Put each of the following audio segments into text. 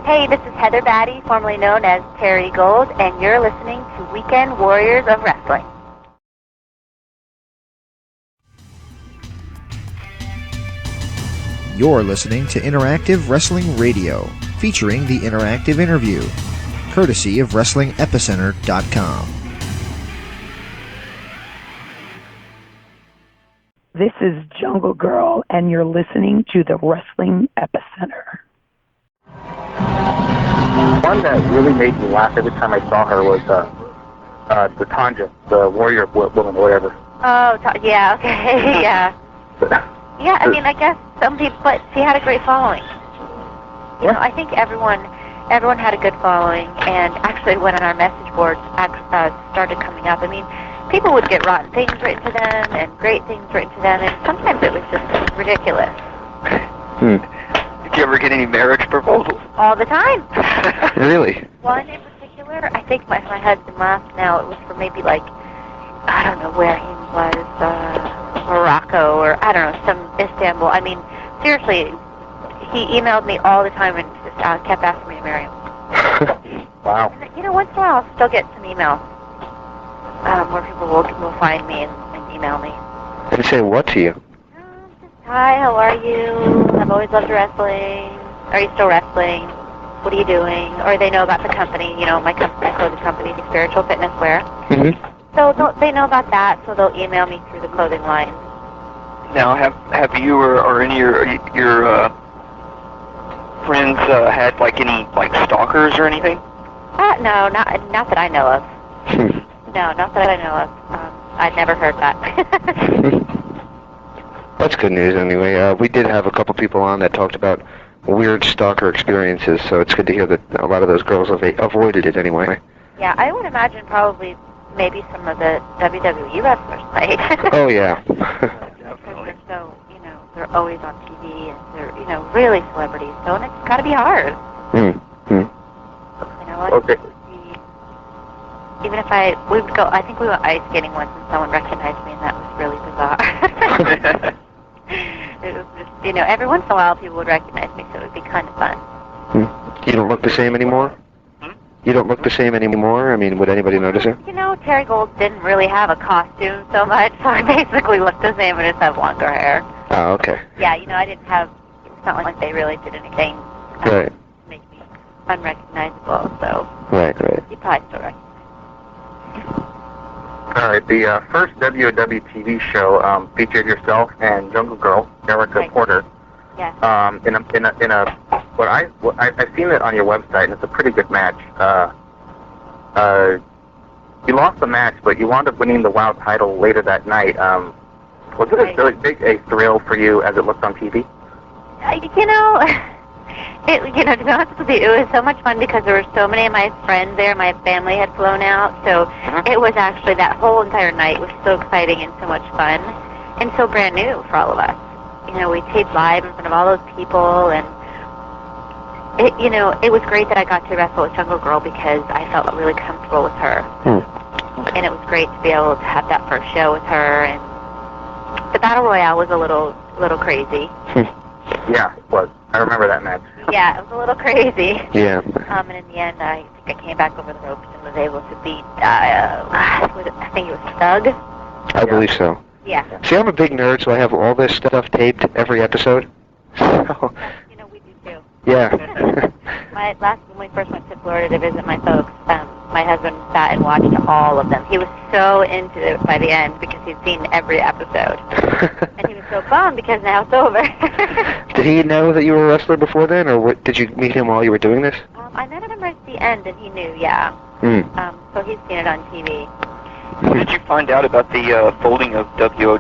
Hey, this is Heather Batty, formerly known as Terri Gold, and you're listening to Weekend Warriors of Wrestling. You're listening to Interactive Wrestling Radio, featuring the Interactive Interview, courtesy of WrestlingEpicenter.com. This is Jungle Girl, and you're listening to the Wrestling Epicenter. One that really made me laugh every time I saw her was the Tanja, the warrior woman, or whatever. Oh, yeah, okay, yeah. Yeah, I mean, I guess some people, but she had a great following. You know, I think everyone had a good following, and actually when our message boards started coming up, I mean, people would get rotten things written to them and great things written to them, and sometimes it was just ridiculous. Did you ever get any marriage proposals? All the time. Really? One in particular, I think my husband laughed now, it was for maybe like, I don't know where he was, Morocco, or I don't know, some Istanbul. I mean, seriously, he emailed me all the time and just kept asking me to marry him. Wow. And, you know, once in a while I'll still get some emails where people will find me and email me. And say what to you? Just, hi, how are you? I've always loved wrestling. Are you still wrestling? What are you doing? Or they know about the company, you know, my clothing company, the Spiritual Fitness Wear. Mm-hmm. So they know about that, so they'll email me through the clothing line. Now, have you or any of your friends had like any stalkers or anything? No, not that I know of. No, not that I know of. I'd never heard that. That's good news anyway. We did have a couple people on that talked about weird stalker experiences, so it's good to hear that a lot of those girls avoided it anyway. Yeah, I would imagine probably maybe some of the WWE wrestlers might. Oh, yeah. Because they're so, you know, they're always on TV, and they're, you know, really celebrities, so and it's got to be hard. Mm-hmm. You know what? Okay. Even if we would go, I think we went ice skating once and someone recognized me, and that was really bizarre. It was just, you know, every once in a while people would recognize me, so it would be kind of fun. You don't look the same anymore? You don't look the same anymore? I mean, would anybody notice it? You know, Terri Gold didn't really have a costume so much, so I basically looked the same. I just have longer hair. Oh, okay. Yeah, you know, I didn't have, it's not like they really did anything Right. to make me unrecognizable, so Right. you probably still recognize. All right, the first WOW TV show featured yourself and Jungle Girl, Erica Porter. Yes. I've seen it on your website, and it's a pretty good match. You lost the match, but you wound up winning the WOW title later that night. Was it as big a thrill for you as it looked on TV? You know, to be honest with you, it was so much fun because there were so many of my friends there. My family had flown out, so it was actually, that whole entire night was so exciting and so much fun and so brand new for all of us. You know, we taped live in front of all those people, and it was great that I got to wrestle with Jungle Girl because I felt really comfortable with her. And it was great to be able to have that first show with her, and the Battle Royale was a little crazy. Yeah, it was. I remember that match. Yeah, it was a little crazy. Yeah. And in the end, I think I came back over the ropes and was able to beat, I think it was Thug. I believe so. Yeah. See, I'm a big nerd, so I have all this stuff taped every episode. So, you know, we do too. Yeah. When we first went to Florida to visit my folks, my husband sat and watched all of them. He was so into it by the end because he'd seen every episode. And he was so bummed because now it's over. Did he know that you were a wrestler before then, or did you meet him while you were doing this? I met him right at the end, and he knew, yeah. So he's seen it on TV. How did you find out about the folding of WOW?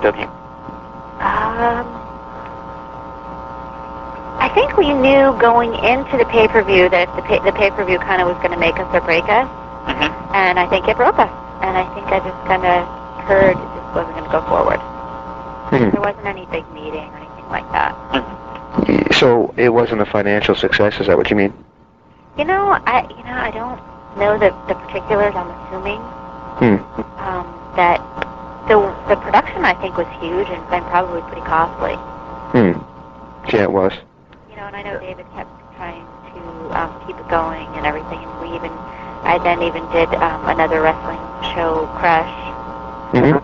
I think we knew going into the pay-per-view that the pay-per-view kind of was going to make us or break us. And I think it broke us. And I think I just kind of heard it just wasn't going to go forward. There wasn't any big meeting or anything like that. So it wasn't a financial success, is that what you mean? I don't know the particulars. I'm assuming that the production, I think, was huge and probably pretty costly. Yeah, it was. And I know David kept trying to keep it going and everything. And I then even did another wrestling show, Crush. Mm-hmm.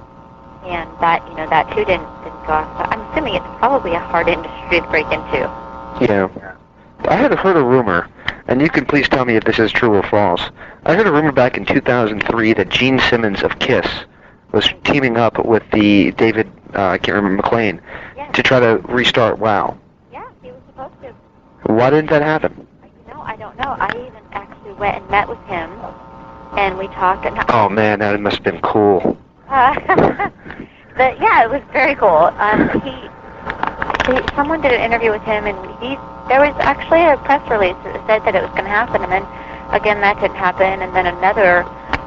And that, that too didn't go off. So I'm assuming it's probably a hard industry to break into. Yeah. I had heard a rumor, and you can please tell me if this is true or false. I heard a rumor back in 2003 that Gene Simmons of Kiss was teaming up with the David, I can't remember, McLean, to try to restart WoW. Yeah, he was supposed to. Why didn't that happen? I don't know. I even actually went and met with him, and we talked. And oh, man, that must have been cool. Yeah, it was very cool. Someone did an interview with him, and there was actually a press release that said that it was going to happen, and then, again, that didn't happen, and then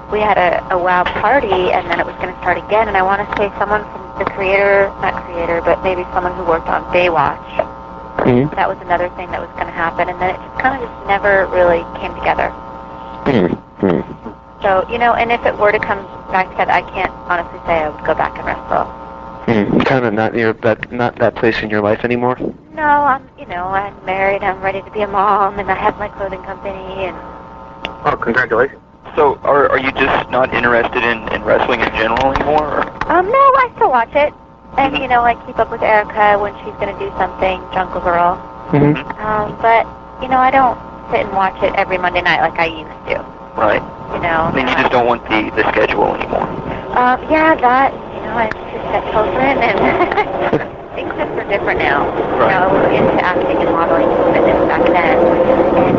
we had a WoW party, and then it was going to start again, and I want to say someone from the not creator, but maybe someone who worked on Baywatch. Mm-hmm. That was another thing that was going to happen, and then it just kind of just never really came together. Mm-hmm. So, and if it were to come back together, I can't honestly say I would go back and wrestle. Kind of not that place in your life anymore? No, I'm married, I'm ready to be a mom, and I have my clothing company, and... Oh, congratulations. So, are you just not interested in wrestling in general anymore? Or? No, I still watch it. And, I keep up with Erica when she's going to do something, Jungle Girl. Mm-hmm. But, I don't sit and watch it every Monday night like I used to. Right. And you just don't want the schedule anymore. Yeah, that, I have 2 stepchildren, and things just are different now. Right. I was into acting and modeling and fitness back then, and,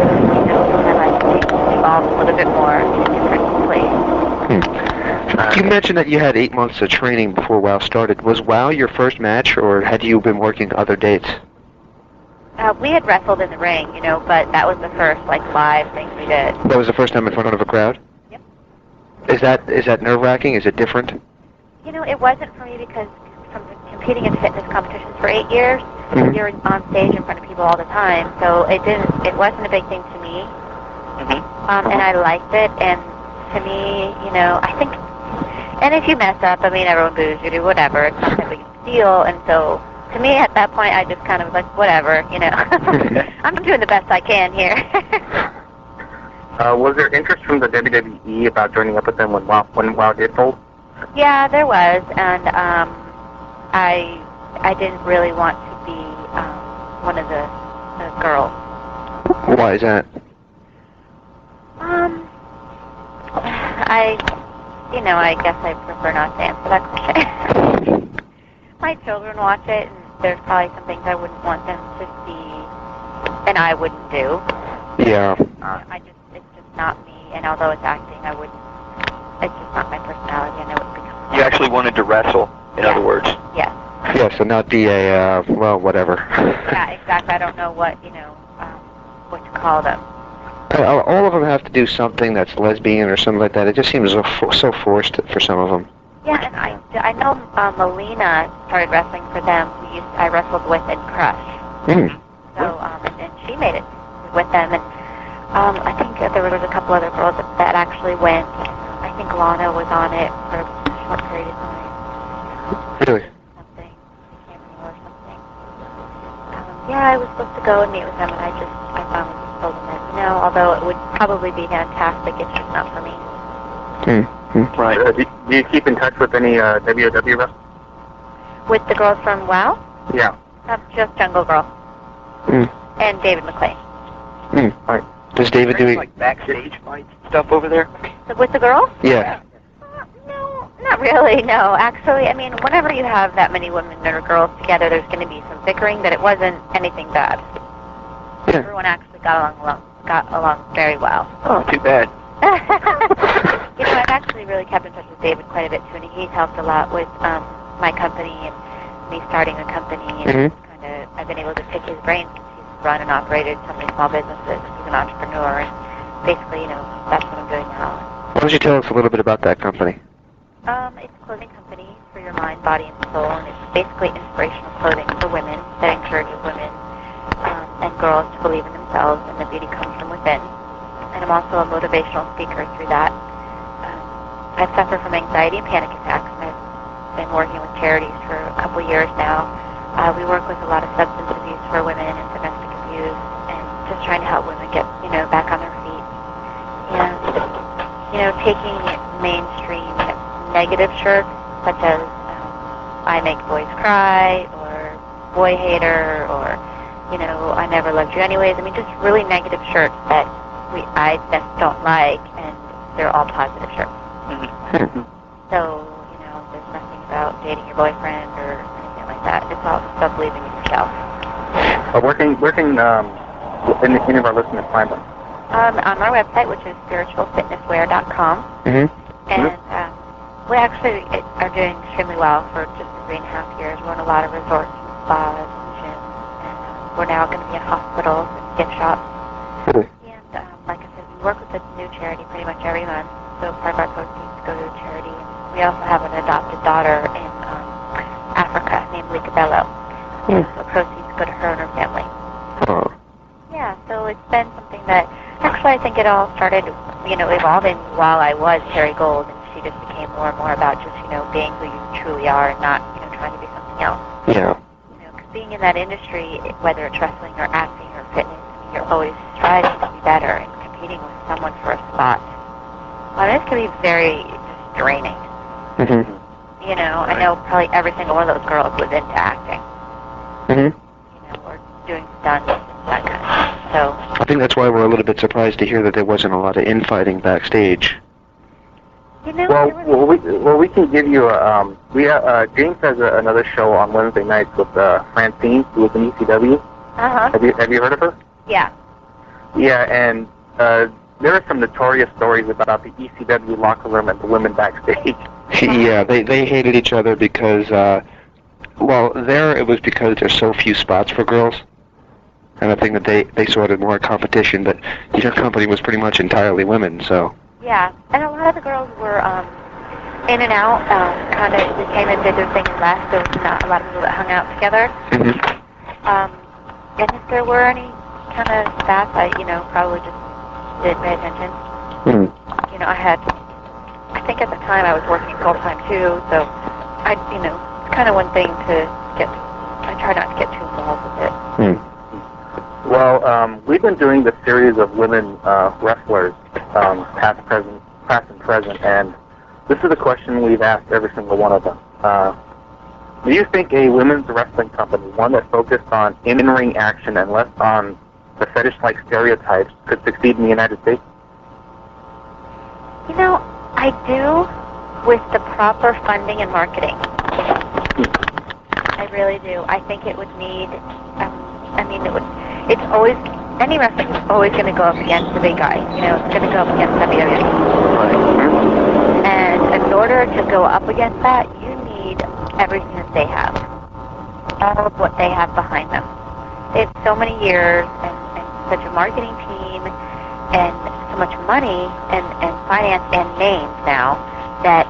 my life has evolved a little bit more in a different place. You mentioned that you had 8 months of training before WoW started. Was WoW your first match, or had you been working other dates? We had wrestled in the ring, but that was the first, live thing we did. That was the first time in front of a crowd? Yep. Is that nerve-wracking? Is it different? It wasn't for me because from competing in fitness competitions for 8 years, Mm-hmm. you're on stage in front of people all the time, so it wasn't a big thing to me. Mm-hmm. And I liked it, and to me, I think, and if you mess up, everyone boos you, do whatever, it's not that big a deal, and so, to me, at that point, I just kind of was like, whatever, I'm doing the best I can here. Was there interest from the WWE about joining up with them when WoW did fold? Yeah, there was, and I didn't really want to be one of the girls. Why is that? I guess I prefer not to answer that question. My children watch it, and there's probably some things I wouldn't want them to see, and I wouldn't do. Yeah. It's just not me, and although it's acting, it's just not my personality, I know it's become... You actually wanted to wrestle, in other words. Yes. Yes, and not be a, whatever. Yeah, exactly. I don't know what to call them. All of them have to do something that's lesbian or something like that. It just seems so forced for some of them. Yeah, and I know Melina started wrestling for them, who I wrestled with in Crush. Mm. So, and she made it with them, and I think there was a couple other girls that actually went. I think Lana was on it for a short period of time. Really? Something. I can't remember something. Yeah, I was supposed to go and meet with them, and I finally just told them that, although it would probably be fantastic, it's just not for me. Right. Do you keep in touch with any WOW wrestlers? With the girls from WoW? Yeah. Just Jungle Girl. And David McClane. Right. Does David do like backstage fights stuff over there? So with the girls? Yeah. No, not really, no. Actually, whenever you have that many women or girls together, there's going to be some bickering, but it wasn't anything bad. Yeah. Everyone actually got along very well. Oh, too bad. I've actually really kept in touch with David quite a bit too, and he's helped a lot with my company and me starting a company, and I've been able to pick his brains because he's run and operated so many small businesses. He's an entrepreneur, and basically, that's what I'm doing now. Why don't you tell us a little bit about that company? It's a clothing company for your mind, body, and soul, and it's basically inspirational clothing for women that encourages women and girls to believe in themselves, and the beauty comes from within. And I'm also a motivational speaker through that. I suffer from anxiety and panic attacks, and I've been working with charities for a couple years now. We work with a lot of substance abuse for women and domestic abuse, and to just trying to help women get, back on their feet. And, taking mainstream negative shirts, such as I make boys cry, or boy hater, or, I never loved you anyways. I mean, just really negative shirts that I just don't like, and they're all positive shirts. Mm-hmm. So, there's nothing about dating your boyfriend or anything like that. It's all about believing in yourself. Where can any of our listeners find them? On our website, which is spiritualfitnesswear.com. Mm-hmm. And we actually are doing extremely well for just 3.5 years. We're in a lot of resorts and spas and gyms. And we're now going to be in hospitals and gift shops. Cool. And like I said, we work with a new charity pretty much every month. So part of our proceeds go to a charity. And we also have an adopted daughter in Africa named Lika Bello. Mm. So proceeds go to her and her family. Oh. Yeah, so it's been something that, actually I think it all started, evolving while I was Terri Gold, and she just became more and more about just, being who you truly are and not, trying to be something else. Yeah. Because being in that industry, whether it's wrestling or acting or fitness, you're always striving to be better and competing with someone for a spot. Well, this can be very just draining. Mm-hmm. I know probably every single one of those girls was into acting. Mm-hmm. Or doing stunts and that kind of stuff. So I think that's why we're a little bit surprised to hear that there wasn't a lot of infighting backstage. Well, we can give you a, James has another show on Wednesday nights with Francine, who was in ECW. Uh-huh. Have you heard of her? Yeah. Yeah, and there are some notorious stories about the ECW locker room and the women backstage. Yeah, they hated each other because, there it was because there's so few spots for girls. And I think that they saw it as more competition, but your company was pretty much entirely women, so. Yeah, and a lot of the girls were in and out, kind of, they came and did their thing and left. There was not a lot of people that hung out together. Mm-hmm. And if there were any kind of spats, I probably just didn't pay attention. Mm-hmm. I think at the time I was working full-time too, so it's kind of one thing to I try not to get too involved with it. Mm. Well, we've been doing this series of women wrestlers, past and present, and this is a question we've asked every single one of them. Do you think a women's wrestling company, one that focused on in-ring action and less on the fetish-like stereotypes, could succeed in the United States? I do, with the proper funding and marketing. I really do. I think it would need, it's always, any wrestling is always going to go up against the big guy. It's going to go up against WWE. And in order to go up against that, you need everything that they have. All of what they have behind them. They have so many years and such a marketing team and so much money and finance and names now that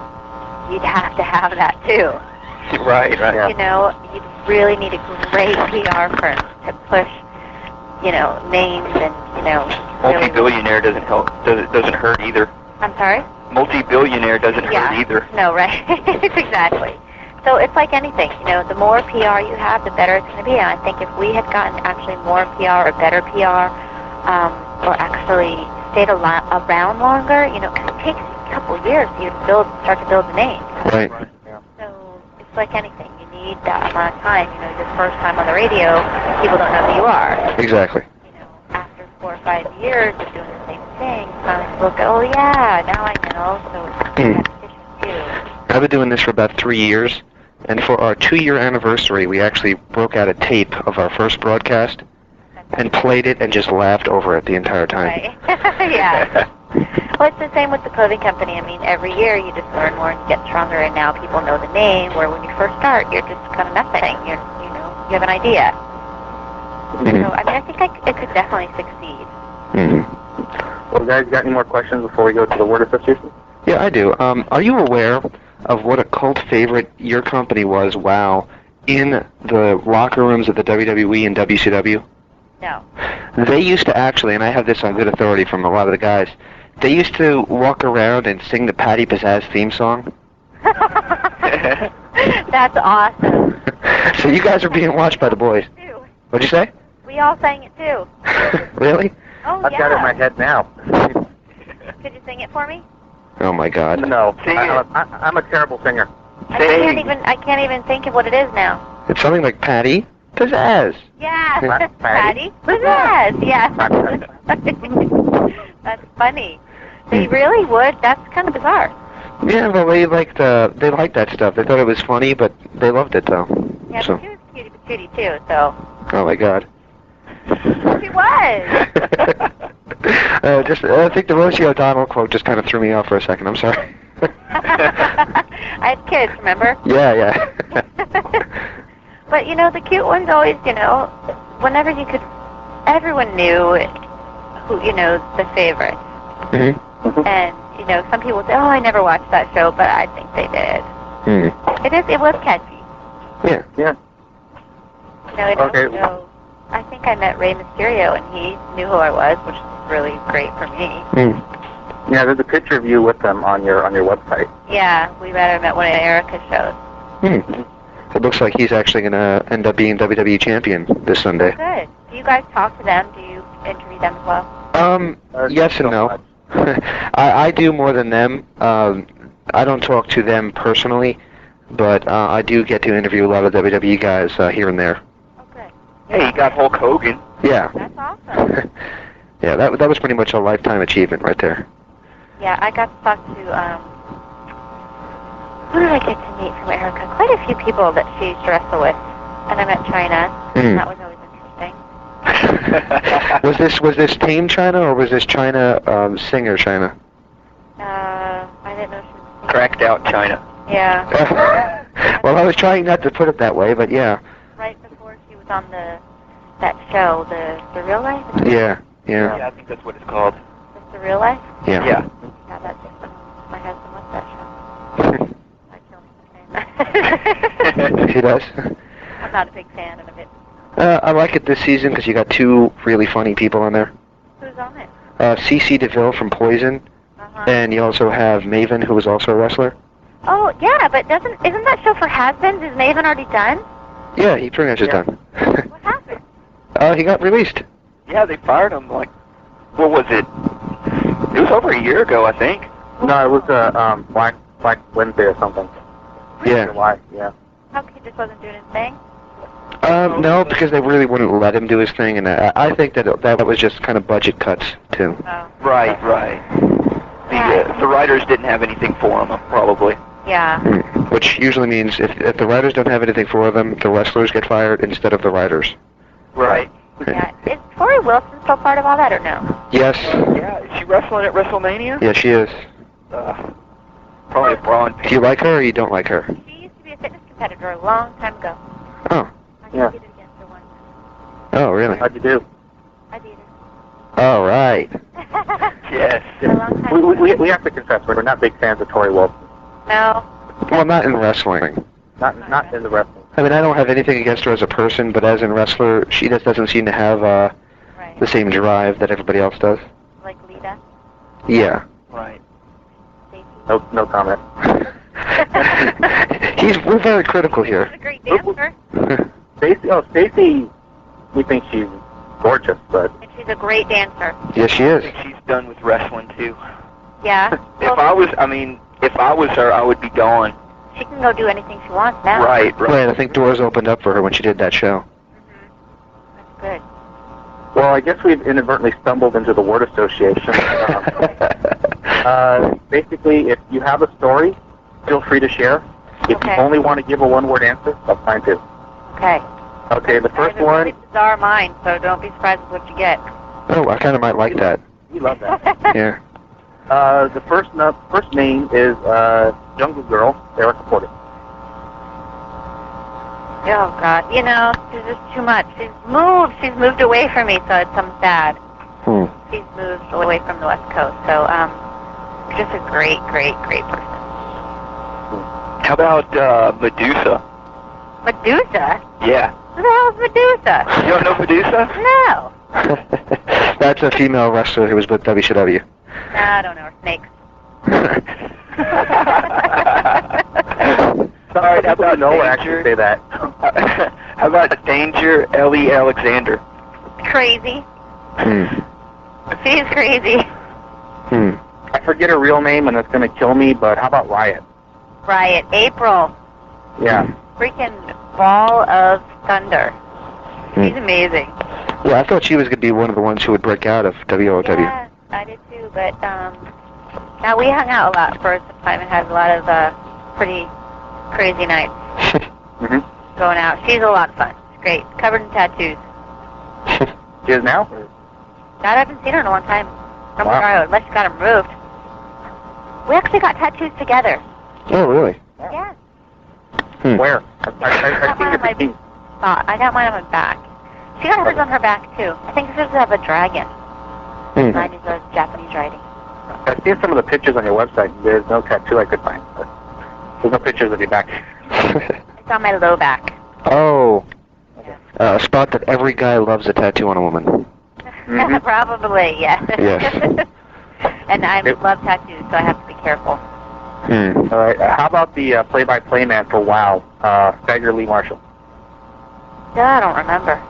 you'd have to have that too. Right. Yeah. You'd really need a great PR firm to push, names and, Multi-billionaire doesn't help. Doesn't hurt either. I'm sorry? Multi-billionaire doesn't hurt either. No, right. Exactly. So it's like anything, the more PR you have, the better it's going to be. And I think if we had gotten actually more PR or better PR, or actually stayed around longer, because it takes a couple of years for you to start to build the name. Right. So it's like anything. You need that amount of time. Your first time on the radio, people don't know who you are. Exactly. After 4 or 5 years of doing the same thing, finally look at, oh yeah, now I know. So it's repetition too. I've been doing this for about 3 years, and for our 2-year anniversary, we actually broke out a tape of our first broadcast and played it and just laughed over it the entire time. Right. Yeah. Well, it's the same with the clothing company. Every year you just learn more and you get stronger, and now people know the name, where when you first start, you're just kind of nothing. You have an idea. Mm-hmm. So, I think it could definitely succeed. Mm-hmm. Well, guys, got any more questions before we go to the word association? Yeah, I do. Are you aware of what a cult favorite your company was, WOW, in the locker rooms of the WWE and WCW? No. They used to actually, and I have this on good authority from a lot of the guys, they used to walk around and sing the Patty Pizzazz theme song. That's awesome. So you guys are being watched by the boys. Too. What'd you say? We We all sang it too. Really? Oh, I've yeah. got it in my head now. Could you sing it for me? Oh my God. No, Sing it. I'm a terrible singer. I can't even think of what it is now. It's something like Patty Pizzazz. Yeah. Patty? Pizzazz. Yeah. That's funny. They really would. That's kind of bizarre. Yeah, well, they liked that stuff. They thought it was funny, but they loved it though. Yeah, So. but she was cutie patootie too, so. Oh my God. She was. I think the Rosie O'Donnell quote just kind of threw me off for a second. I'm sorry. I had kids, remember? Yeah. But, you know, the cute ones always, you know, whenever you could, everyone knew who, you know, the favorites. Mhm. And, you know, some people say, oh, I never watched that show, but I think they did. Mm. It was catchy. Yeah. Yeah. You know, Okay. I think I met Rey Mysterio, and he knew who I was, which was really great for me. Mm. Yeah, there's a picture of you with them on your website. Yeah, we met him at one of Erica's shows. Mm. It looks like he's actually going to end up being WWE champion this Sunday. Good. Do you guys talk to them? Do you interview them as well? Yes and no. I do more than them. I don't talk to them personally, but I do get to interview a lot of WWE guys here and there. Oh, good. Hey, you got Hulk Hogan. Yeah. That's awesome. Yeah, that was pretty much a lifetime achievement right there. Yeah, I got to talk to, who did I get to meet from Erica? Quite a few people that she used to wrestle with. And I met Chyna. Mm. That was always interesting. Was this Tame China or was this China singer China? I didn't know she was... Cracked out China. Yeah. Well, I was trying not to put it that way, but yeah. Right before she was on that show, the Real Life? Yeah. Yeah, I think that's what it's called. It's The Real Life? Yeah. Yeah. Yeah, that's it. My husband loves that show. I kill him. He does. I'm not a big fan of it. I like it this season because you got two really funny people on there. Who's on it? CeCe DeVille from Poison, Uh-huh. and you also have Maven, who was also a wrestler. Oh, yeah, but isn't that show for has-beens? Is Maven already done? Yeah, he pretty much is done. What happened? He got released. Yeah, they fired him like, what was it? It was over a year ago, I think. No, it was Black Wednesday or something. Yeah. July, yeah. How come he just wasn't doing his thing? No, because they really wouldn't let him do his thing, and I think that was just kind of budget cuts too. Oh. Right. The writers didn't have anything for him, probably. Yeah. Which usually means if the writers don't have anything for them, the wrestlers get fired instead of the writers. Right. Yeah. Is Tori Wolf still part of all that or no? Yes. Yeah, is she wrestling at WrestleMania? Yeah, she is. Probably a brawn. Do you like her or you don't like her? She used to be a fitness competitor a long time ago. Oh. I Yeah. competed against her once. Oh, really? How'd you do? I beat All right. her. Yes. A long time ago. We have to confess, we're not big fans of Tori Wolf. No. Well, not in wrestling. Not in the wrestling. I mean, I don't have anything against her as a person, but as in wrestler, she just doesn't seem to have Right. the same drive that everybody else does. Like Lita. Yeah. Right. Stacey. No comment. We're very critical She's here. a great dancer. Stacey, we think she's gorgeous, but And she's a great dancer. Yes, she I is. think she's done with wrestling too. Yeah. If I was her, I would be gone. She can go do anything she wants now. Right. Right, I think doors opened up for her when she did that show. That's good. well, I guess we've inadvertently stumbled into the word association. Basically, if you have a story, feel free to share. If Okay. you only want to give a one-word answer, that's fine too. Okay. Okay, the first I have a one. really bizarre mind, so don't be surprised with what you get. Oh, I kind of might like that. We love that. Yeah. The first name is Jungle Girl, Erica Porter. Oh, God. You know, she's just too much. She's moved away from me, so I'm sad. Hmm. She's moved away from the West Coast, so, just a great, great, great person. How about Medusa? Medusa? Yeah. Who the hell's Medusa? You don't know Medusa? No. That's a female wrestler who was with WCW. No, I don't know her. Snakes. Sorry, how about No, Danger? actually say that. How about Danger, Ellie Alexander? crazy. Hmm. She's crazy. Hmm. I forget her real name, and it's going to kill me, but how about Riot? Riot. April. Yeah. Freaking ball of thunder. She's amazing. Yeah, I thought she was going to be one of the ones who would break out of WOW. Yeah, I did too, but now we hung out a lot for some time and had a lot of pretty crazy nights going out. She's a lot of fun. It's great. Covered in tattoos. She is now? God, I haven't seen her in a long time. I'm Wow. sorry, unless she got them removed. We actually got tattoos together. Oh, really? Yeah. Hmm. Where? I got mine on my back. She got hers on her back, too. I think hers have a dragon. Hmm. Mine is a Japanese writing. I've seen some of the pictures on your website. There's no tattoo I could find. But there's no pictures of your back. It's on my low back. Oh. Yeah. A spot that every guy loves a tattoo on a woman. Probably, yeah. Yes. And I love tattoos, so I have to be careful. Hmm. All right. How about the play-by-play man for WOW, Stagger Lee Marshall? I don't remember.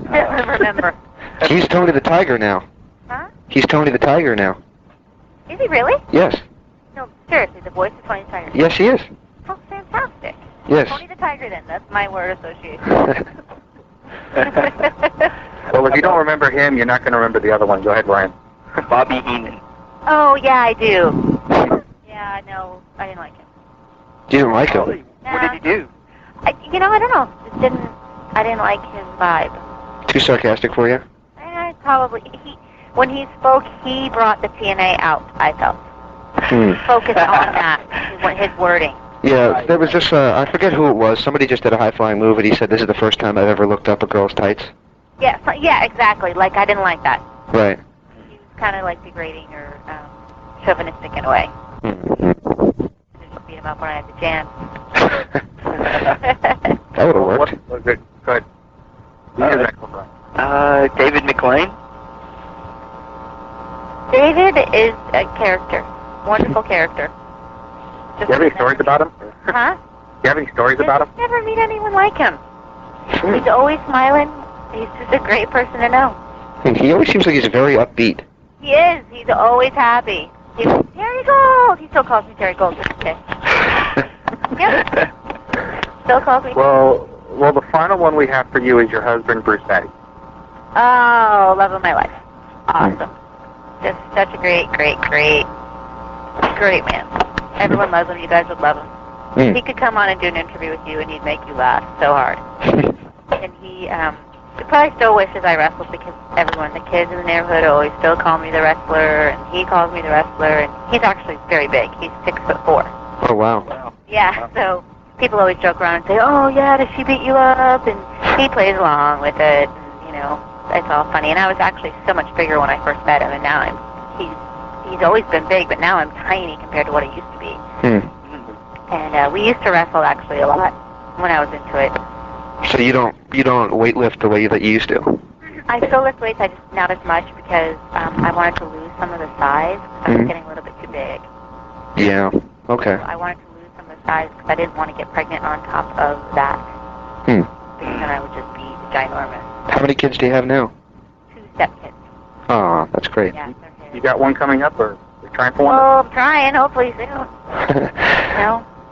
I don't remember. He's Tony the Tiger now. Huh? He's Tony the Tiger now. Is he really? Yes. No, seriously, the voice of Tony the Tiger. Yes, he is. Oh, fantastic. Yes. Tony the Tiger, then. That's my word association. Well, if you don't remember him, you're not going to remember the other one. Go ahead, Ryan. Bobby Heenan. Oh, yeah, I do. Yeah, no, I didn't like him. You didn't like him? What did he do? I don't know. I didn't like his vibe. Too sarcastic for you? Probably. When he spoke, he brought the TNA out, I felt. Hmm. Focused on that, his wording. Yeah, there was this, I forget who it was. Somebody just did a high-flying move, and he said, this is the first time I've ever looked up a girl's tights. Yeah, exactly. Like, I didn't like that. Right. He was kind of like degrading or chauvinistic in a way. Mm-hmm. I just beat him up when I had the jam. That would have worked. What, good. Go ahead. Your next one, Ryan. David McLean. David is a character. Wonderful character. Do you have any stories about him? Huh? Do you have any stories about him? Never meet anyone like him. He's always smiling. He's just a great person to know. He always seems like he's very upbeat. He is. He's always happy. He was Terri Gold. He still calls me Terri Gold. Okay. Yep. Still calls me. Well, the final one we have for you is your husband, Bruce Batty. Oh, love of my life. Awesome. Just such a great man. Everyone loves him. You guys would love him. He could come on and do an interview with you, and he'd make you laugh so hard. And he probably still wishes I wrestled because everyone, the kids in the neighborhood, always still call me the wrestler, and he calls me the wrestler. And he's actually very big. He's 6'4". Oh, wow. Yeah. So people always joke around and say, "Oh, yeah, does she beat you up?" And he plays along with it. And, it's all funny. And I was actually so much bigger when I first met him, and now he's always been big, but now I'm tiny compared to what I used to be. And we used to wrestle actually a lot when I was into it. So you don't weightlift the way that you used to? I still lift weights, I just not as much because I wanted to lose some of the size. I was getting a little bit too big. Yeah. Okay. So I wanted to lose some of the size because I didn't want to get pregnant on top of that. Because then I would just be ginormous. How many kids do you have now? 2 stepkids. Oh, that's great. Yeah, they're his. You got one coming up, or you're trying for one? Oh, I'm trying. Hopefully soon.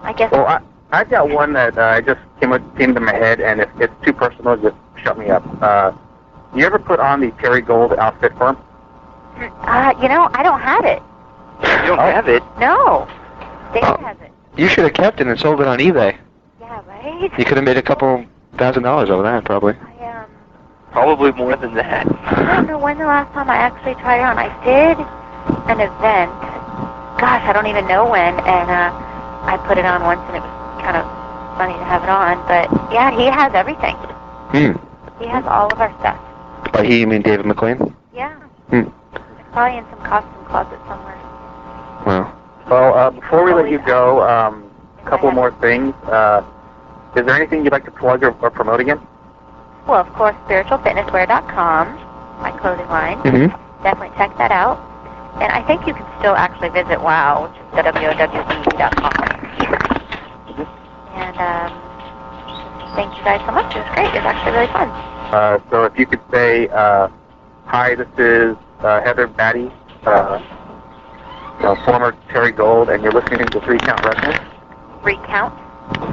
I guess. Well, I've got one that just came to my head, and if it's too personal, just shut me up. You ever put on the Terri Gold outfit for him? I don't have it. You don't have it? No. David has it. You should have kept it and sold it on eBay. Yeah, right? You could have made a couple $1,000 over that, probably. Probably more than that. I don't know when the last time I actually tried it on. I did an event. Gosh, I don't even know when. And I put it on once, and it was kind of funny to have it on. But, yeah, he has everything. He has all of our stuff. By he, you mean David McLean? Yeah. It's probably in some costume closet somewhere. Wow. Well, before we let you go, a couple more things. Is there anything you'd like to plug or promote again? Well, of course, spiritualfitnesswear.com, my clothing line. Definitely check that out. And I think you can still actually visit WOW, which is www.com. And thank you guys so much. It was great. It was actually really fun. So if you could say, hi, this is Heather Batty, former Terri Gold, and you're listening to 3 Count Wrestling. 3 Count?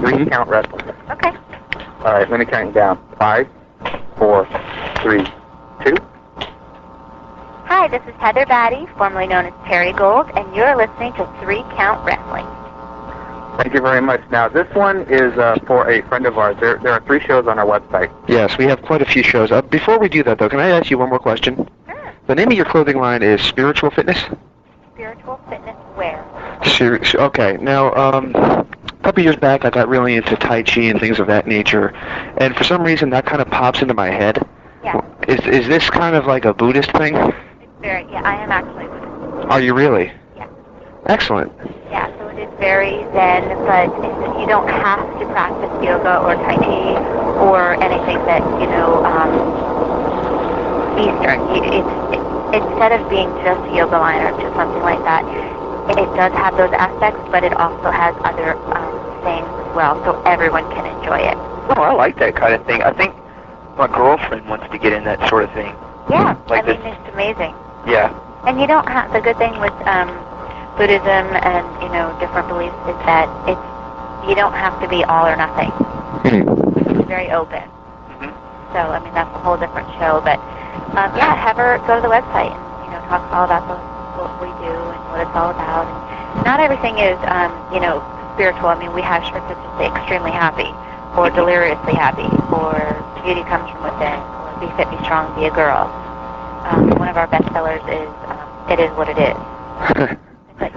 3 Count Wrestling. Okay. All right, let me count you down. 5, 4, 3, 2. Hi, this is Heather Batty, formerly known as Terri Gold, and you're listening to 3 Count Wrestling. Thank you very much. Now, this one is for a friend of ours. There are 3 shows on our website. Yes, we have quite a few shows. Before we do that, though, can I ask you one more question? Sure. The name of your clothing line is Spiritual Fitness? Spiritual Fitness Wear. Okay. Now, a couple years back, I got really into Tai Chi and things of that nature, and for some reason, that kind of pops into my head. Yeah. Is this kind of like a Buddhist thing? It's very, yeah, I am actually Buddhist. Are you really? Yeah. Excellent. Yeah, so it is very Zen, but you don't have to practice yoga or Tai Chi or anything that, Eastern. Instead of being just a yoga line or just something like that, it does have those aspects, but it also has other things as well, so everyone can enjoy it. Oh, I like that kind of thing. I think my girlfriend wants to get in that sort of thing. Yeah, Like I mean, it's amazing. Yeah. And you don't have, the good thing with Buddhism and, different beliefs is that you don't have to be all or nothing. It's very open. Mm-hmm. So, I mean, that's a whole different show. But, have her go to the website and, talk all about what we do and what it's all about. And not everything is, spiritual. I mean, we have shirts that just say extremely happy or deliriously happy or beauty comes from within or be fit, be strong, be a girl. One of our best sellers is it is what it is. It's like,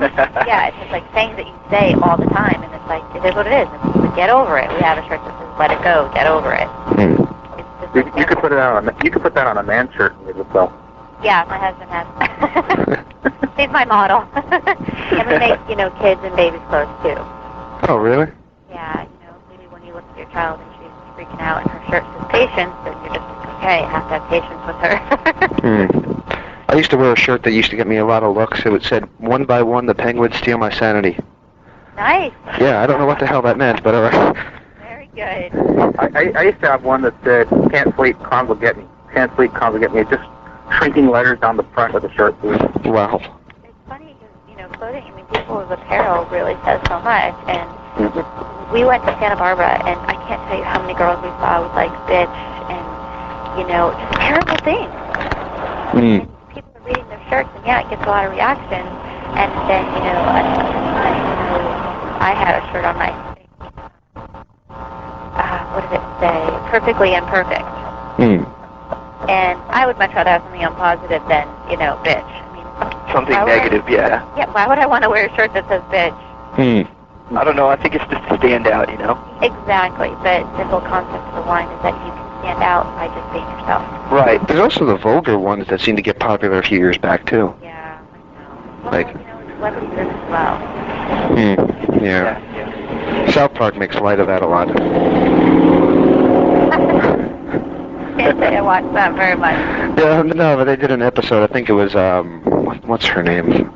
yeah, it's just like things that you say all the time, and it's like, it is what it is. It's like, get over it. We have a shirt that says, let it go, get over it. It's just like You could put that on a man shirt and it would sell. Yeah, my husband has. He's my model. And we make, kids and babies clothes too. Oh, really? Yeah, maybe when you look at your child and she's freaking out and her shirt says patience, then you're just like, okay, I have to have patience with her. I used to wear a shirt that used to get me a lot of looks. It said, 1 by 1, the penguins steal my sanity. Nice. Yeah, I don't know what the hell that meant, but Very good. I used to have one that said, can't sleep, cons will get me. Can't sleep, cons will get me. Just shrinking letters down the front of the shirt. Wow. It's funny because, clothing, I mean, people's apparel really says so much. And we went to Santa Barbara, and I can't tell you how many girls we saw with, like, bitch and, just terrible things. And people are reading their shirts, and, yeah, it gets a lot of reaction. And then, I had a shirt on my what did it say? Perfectly imperfect. And I would much rather have something positive than, bitch. I mean, Something negative, yeah. Yeah, why would I want to wear a shirt that says bitch? I don't know. I think it's just to stand out, Exactly, but the whole concept of the line is that you can stand out by just being yourself. Right. There's also the vulgar ones that seem to get popular a few years back, too. Yeah, I know. Well, Like, celebrities do as well. Yeah. South Park makes light of that a lot. Can't say I watch that very much. Yeah, no, but they did an episode. I think it was what's her name?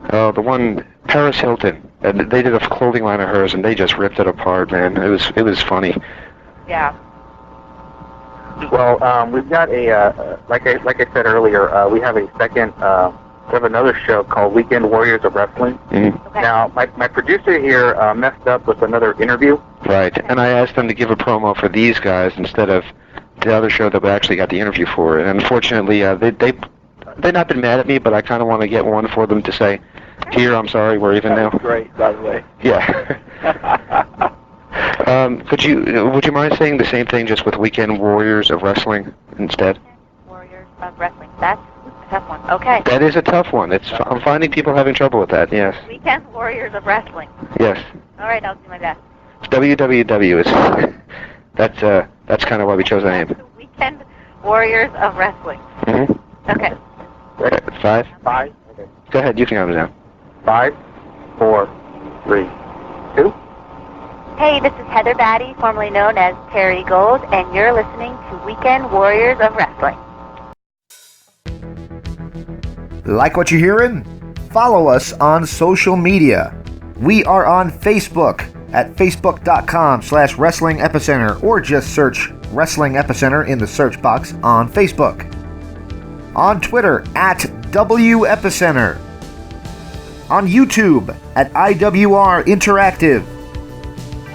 The one Paris Hilton. And they did a clothing line of hers, and they just ripped it apart, man. It was funny. Yeah. Well, we've got a like I said earlier, we have a second. We have another show called Weekend Warriors of Wrestling. Okay. Now, my producer here messed up with another interview. Right, and I asked them to give a promo for these guys instead of the other show that we actually got the interview for. And unfortunately, they've not been mad at me, but I kind of want to get one for them to say, here, I'm sorry, we're even now. Great, by the way. Yeah. Would you mind saying the same thing just with Weekend Warriors of Wrestling instead? Warriors of Wrestling. That's a tough one. Okay. That is a tough one. I'm finding people having trouble with that, yes. Weekend Warriors of Wrestling. Yes. All right, I'll do my best. It's WWW. That's kind of why we chose the name. Weekend Warriors of Wrestling. Okay. 5? 5. Okay. Go ahead, you can have it now. 5, 4, 3, 2. Hey, this is Heather Batty, formerly known as Terri Gold, and you're listening to Weekend Warriors of Wrestling. Like what you're hearing? Follow us on social media. We are on Facebook at facebook.com/Wrestling Epicenter, or just search Wrestling Epicenter in the search box on Facebook. On Twitter at WEpicenter. On YouTube at IWR Interactive.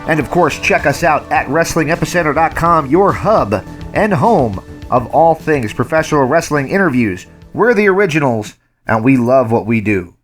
And of course, check us out at WrestlingEpicenter.com, your hub and home of all things professional wrestling interviews. We're the originals, and we love what we do.